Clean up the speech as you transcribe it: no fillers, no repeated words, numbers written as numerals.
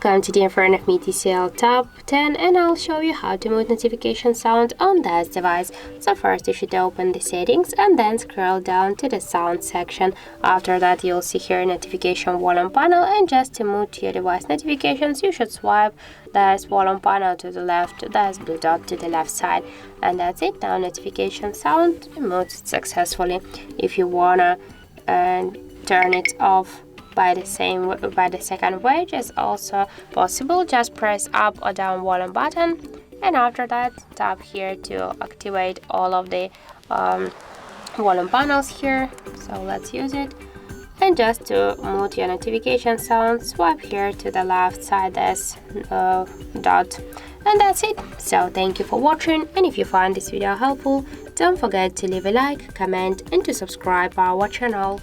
Welcome to the in front of me TCL Top 10, and I'll show you how to mute notification sound on this device. So first you should open the settings and then scroll down to the sound section. After that you'll see here notification volume panel, and just to mute your device notifications you should swipe this volume panel to the left, this blue dot to the left side, and that's it. Now notification sound muted successfully. If you wanna turn it off by the second way, is also possible. Just press up or down volume button, and after that tap here to activate all of the volume panels here. So let's use it. And just to mute your notification sound, swipe here to the left side this dot, and that's it. So thank you for watching, and if you find this video helpful, don't forget to leave a like, comment and to subscribe our channel.